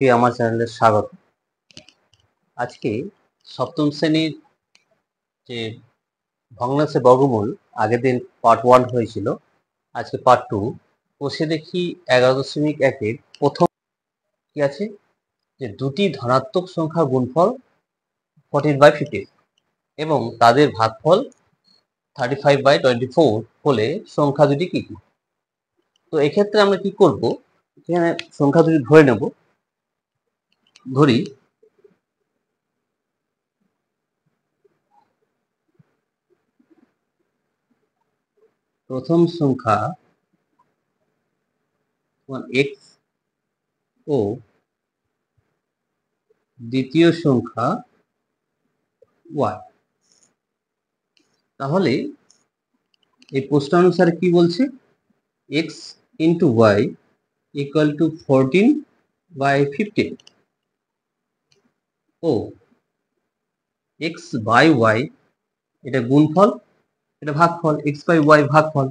আমার চ্যানেলে স্বাগত। আজকে সপ্তম শ্রেণীর যে ভগ্নাংশের বর্গমূল আগের দিন পার্ট 1 হয়েছিল, আজকে পার্ট 2। বসে দেখি 11.1-এর প্রথম কি আছে, যে দুটি ধনাত্মক সংখ্যা গুণফল 14/15 এবং তাদের ভাগফল 35/24 হলে সংখ্যা দুটি কি কি। তো এক্ষেত্রে আমরা কি করব, এখানে সংখ্যা দুটি ধরে নেব। ধরি প্রথম সংখ্যা x ও দ্বিতীয় সংখ্যা y। তাহলে এই প্রশ্নানুসারে কি বলছে, x into y equal to 14/15 O x by y এটা গুণফল, এটা ভাগফল, x by y ভাগফল।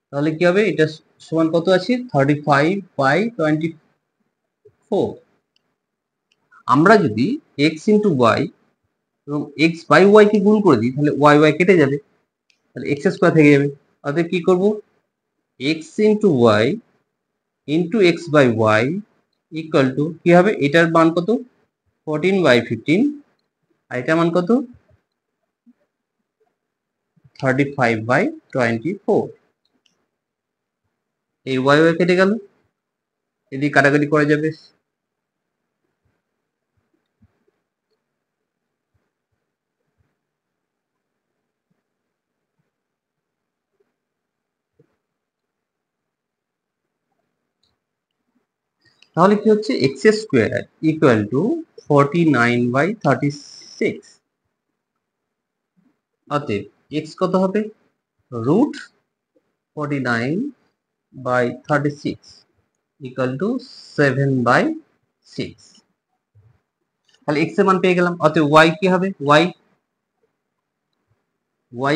তাহলে কি হবে, এটা সমান কত আছে, 35/24। আমরা যদি x into y এবং x by y কে গুণ করে দিই, তাহলে y y কেটে যাবে, তাহলে x স্কয়ার থেকে যাবে। অতএব কি করব, x into y into x by y equal to কি হবে, এটার মান কত 14/15 আর এটার মান কত 35/24। এই y y কেটে গেল, এদিকে কাটাকাটি করা যাবে। তাহলে কি হচ্ছে, x স্কয়ার ইকুয়াল টু 49/36। অতএব x কত হবে, রুট 49/36 ইকুয়াল টু 7/6। তাহলে x এর মান পেয়ে গেলাম। অতএব y কি হবে, y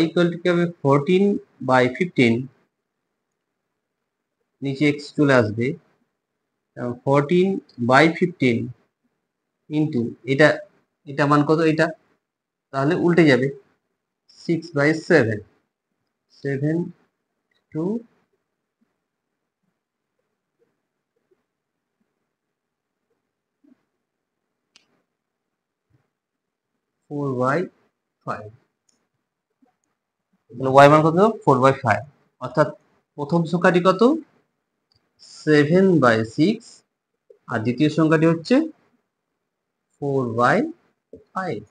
ইকুয়াল টু কি হবে, 14/15, নিচে x চলে আসবে, 14/15 ইন্টু এটা, এটা মান কত, এটা তাহলে উল্টে যাবে, 6/7, 7 টু 4/5। y মান কত, 4/5। অর্থাৎ প্রথম সংখ্যাটি কত, 7/6 আর দ্বিতীয় সংখ্যাটি হচ্ছে 4/5।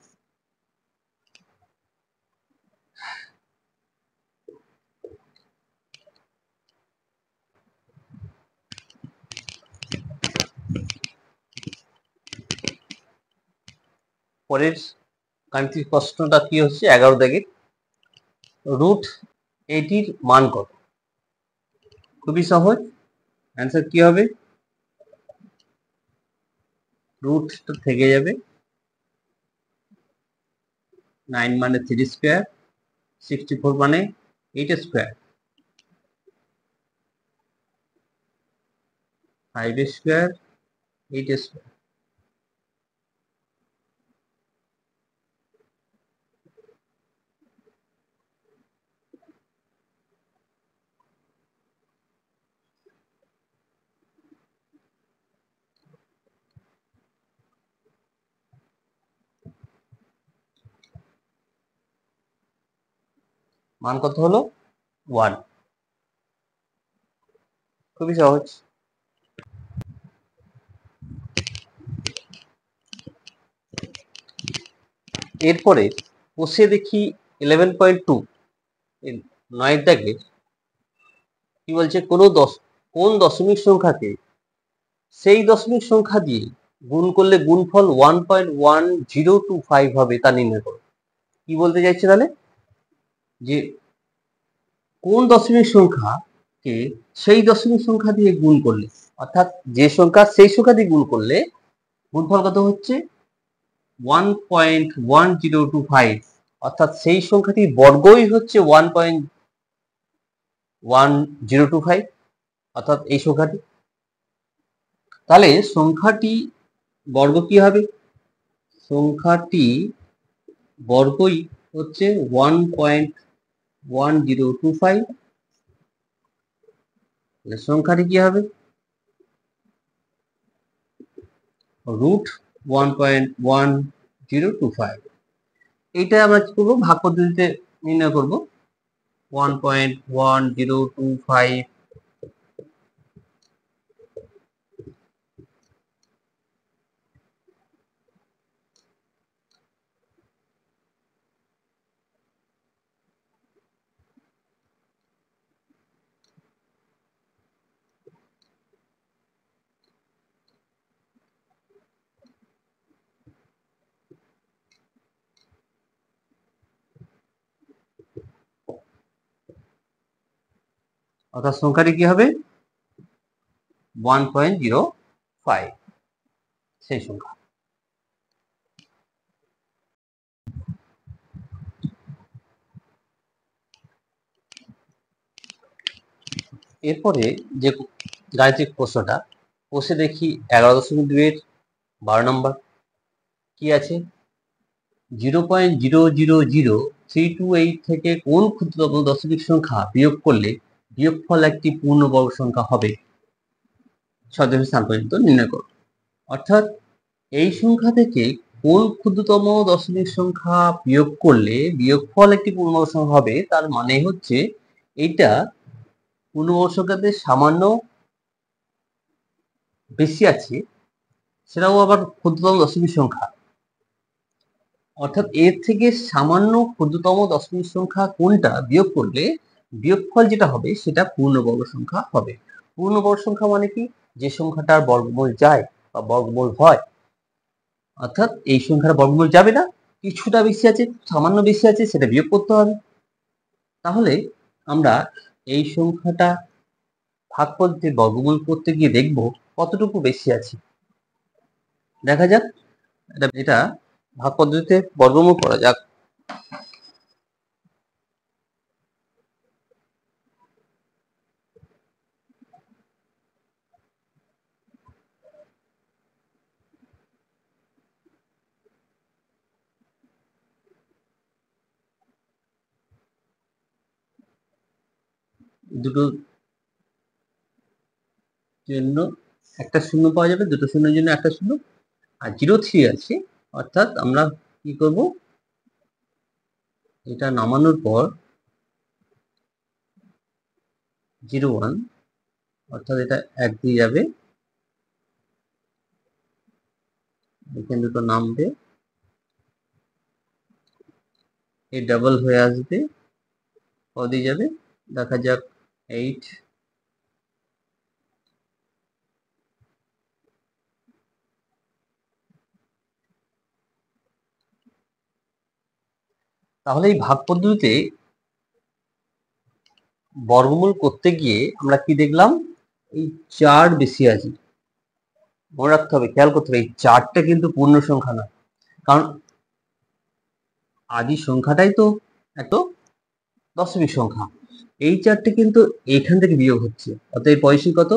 পরের গাণিতিক প্রশ্নটা কি হচ্ছে, 11 দাগের, রুট এটির মান কত। খুবই সহজ, অ্যান্সার কি হবে, রুটটা থেকে যাবে, 9 মানে 3 স্কয়ার, 64 মানে 8 স্কয়ার, 5 স্কয়ার, 8 স্কয়ার। মান কত হলো, 1। খুবই সহজ। এরপরে বসে দেখি 11.2 9 দাগে কি বলছে, কোন দশমিক সংখ্যাকে সেই দশমিক সংখ্যা দিয়ে গুণ করলে গুণফল 1.1025 হবে তা নির্ণয় করো। কি বলতে চাইছে, তাহলে যে কোন দশমিক সংখ্যাকে সেই দশমিক সংখ্যা দিয়ে গুণ করলে, অর্থাৎ যে সংখ্যা সেই সংখ্যা দিয়ে গুণ করলে গুণফল কত হচ্ছে 1.1025, অর্থাৎ সেই সংখ্যাটির বর্গই হচ্ছে 1.1025, অর্থাৎ এই সংখ্যাটি। তাহলে সংখ্যাটি বর্গ কি হবে? সংখ্যাটি বর্গই হচ্ছে 1.1025। সংখ্যাটি কি হবে? √1.1025। এইটা আমরা কি করবো? ভাগ পদ্ধতিতে নির্ণয় করব। 1.1025 অর্থাৎ সংখ্যাটি কি হবে? 1.05 সেই সংখ্যা। এরপরে যে গাণিতিক প্রশ্নটা বসে দেখি 11.2 12 নম্বর কি আছে? 0.0000328 থেকে কোন ক্ষুদ্রতম দশমিক সংখ্যা বিয়োগ করলে বিয়োগফল একটি পূর্ণবর্গ সংখ্যা হবে? 6 দশমিক স্থান পর্যন্ত নির্ণয় করো। অর্থাৎ এই সংখ্যা থেকে কোন ক্ষুদ্রতম দশমিক সংখ্যা বিয়োগ করলে বিয়োগফল একটি পূর্ণবর্গ সংখ্যা হবে, তার মানে হচ্ছে এইটা পূর্ণবর্গ সংখ্যাতে সামান্য বেশি আছে, সেটাও আবার ক্ষুদ্রতম দশমিক সংখ্যা। অর্থাৎ এর থেকে সামান্য ক্ষুদ্রতম দশমিক সংখ্যা কোনটা বিয়োগ করলে বিয়োগফল যেটা হবে সেটা পূর্ণবর্গ সংখ্যা হবে। পূর্ণবর্গ সংখ্যা মানে কি? যে সংখ্যাটার বর্গমূল যায় বা বর্গমূল হয়। অর্থাৎ এই সংখ্যার বর্গমূল যাবে না, কিছুটা বেশি আছে, সামান্য বেশি আছে, সেটা বিয়োগ করতে হবে। তাহলে আমরা এই সংখ্যাটা ভাগ পদ্ধতির বর্গমূল করতে গিয়ে দেখব কতটুকু বেশি আছে। দেখা যাক, এটা ভাগ পদ্ধতিতে বর্গমূল করা যাক। দুটো জন্য একটা শূন্য পাওয়া যাবে, দুটো শূন্যের জন্য একটা শূন্য, আর 0.3 আছে। অর্থাৎ আমরা কি করব? এটা নামানোর পর 0.1, অর্থাৎ এটা 1 দিয়ে যাবে, এখানে দুটো নামবে, এই ডাবল হয়ে আসবে, কদিয়ে যাবে দেখা যাক 8। তাহলে এই ভাগ পদ্ধতিতে বর্গমূল করতে গিয়ে আমরা কি দেখলাম? এই 4 বেশি আছে। মনে রাখতে হবে, খেয়াল করতে হবে, এই 4টা কিন্তু পূর্ণ সংখ্যা নয়, কারণ আদি সংখ্যাটাই তো এত দশমিক সংখ্যা। এই 4টে কিন্তু এখান থেকে বিয়োগ হচ্ছে, অতএব পয়সী কত?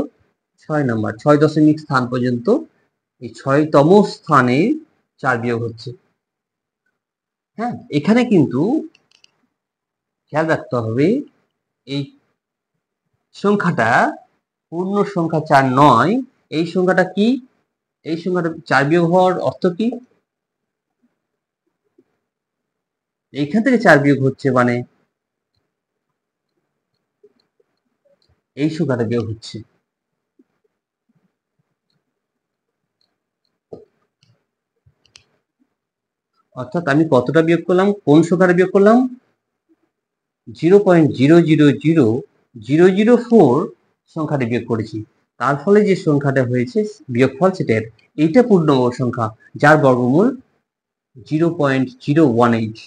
6 নাম্বার, 6 দশমিক স্থান পর্যন্ত এই 6তম স্থানে 4 বিয়োগ হচ্ছে। হ্যাঁ, এখানে কিন্তু খেয়াল রাখতে হবে, এই সংখ্যাটা পূর্ণ সংখ্যা 4 নয়। এই সংখ্যাটা কি? এই সংখ্যাটা 4 বিয়োগ হওয়ার অর্থ কি? এইখান থেকে 4 বিয়োগ হচ্ছে, মানে এই সংখ্যাটা বিয়োগ হচ্ছে। অর্থাৎ আমি কতটা বিয়োগ করলাম? কোন সংখ্যাটা বিয়োগ করলাম? 0.0000004 সংখ্যাটা বিয়োগ করেছি। তার ফলে যে সংখ্যাটা হয়েছে বিয়োগফল সেটা এইটা পূর্ণবর্গ সংখ্যা, যার বর্গমূল 0.018।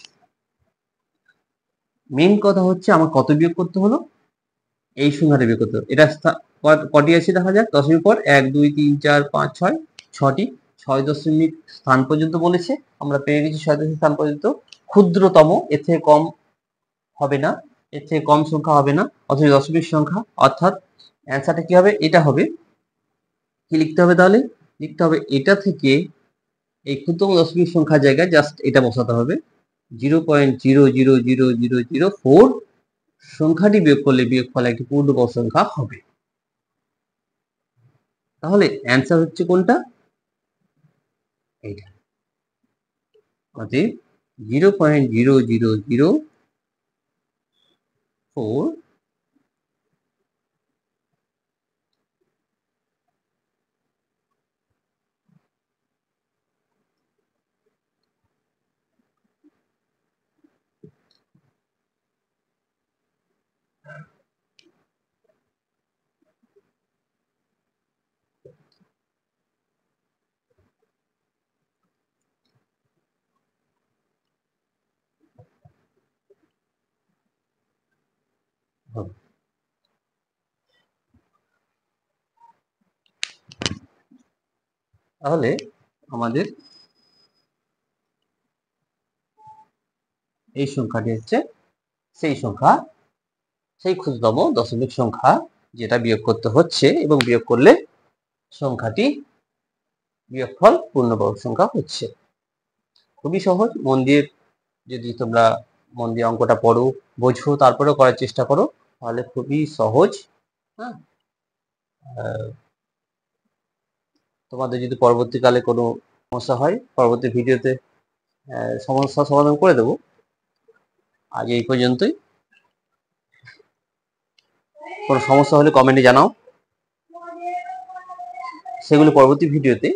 মেন কথা হচ্ছে আমার কত বিয়োগ করতে হলো? এই সংখ্যাটা বিয়োগ করতে হলো। এটা কটি আছে দেখা যাক। দশমিক পর 1 2 3 4 5 6, 6টি। 6 দশমিক স্থান পর্যন্ত বলেছে, আমরা পেয়ে গেছি 6 দশমিক স্থান পর্যন্ত। ক্ষুদ্রতম, এর থেকে কম হবে না, এর থেকে কম সংখ্যা হবে না, অথচ দশমিক সংখ্যা। অর্থাৎ অ্যান্সারটা কি হবে? এটা হবে। কি লিখতে হবে তাহলে? লিখতে হবে এটা থেকে এই ক্ষুদ্রতম দশমিক সংখ্যার জায়গায় জাস্ট এটা বসাতে হবে 0.0000004 সংখ্যাটি বিয়োগ করলে বিয়োগফল একটি পূর্ণবর্গ সংখ্যা হবে। তাহলে অ্যান্সার হচ্ছে কোনটা? এইটা। অতএব 0.0004 হবে। তাহলে আমাদের এই সংখ্যাটি হচ্ছে সেই সংখ্যা, সেই ক্ষুদ্রতম দশমিক সংখ্যা যেটা বিয়োগ করতে হচ্ছে এবং বিয়োগ করলে সংখ্যাটি বিয়োগফল পূর্ণবর্গ সংখ্যা হচ্ছে। খুবই সহজ। যদি তোমরা মন দিয়ে অঙ্কটা পড়ো, বোঝো, তারপরেও করার চেষ্টা করো, তাহলে খুবই সহজ। হ্যাঁ, তোমাদের যদি পরবর্তীকালে কোনো সমস্যা হয় পরবর্তী ভিডিওতে সমস্যা সমাধান করে দেবো। আজ এই পর্যন্তই। কোনো সমস্যা হলে কমেন্টে জানাও, সেগুলো পরবর্তী ভিডিওতে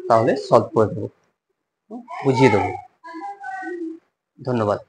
তাহলে সলভ করে দেবো, বুঝিয়ে দেবো। ধন্যবাদ।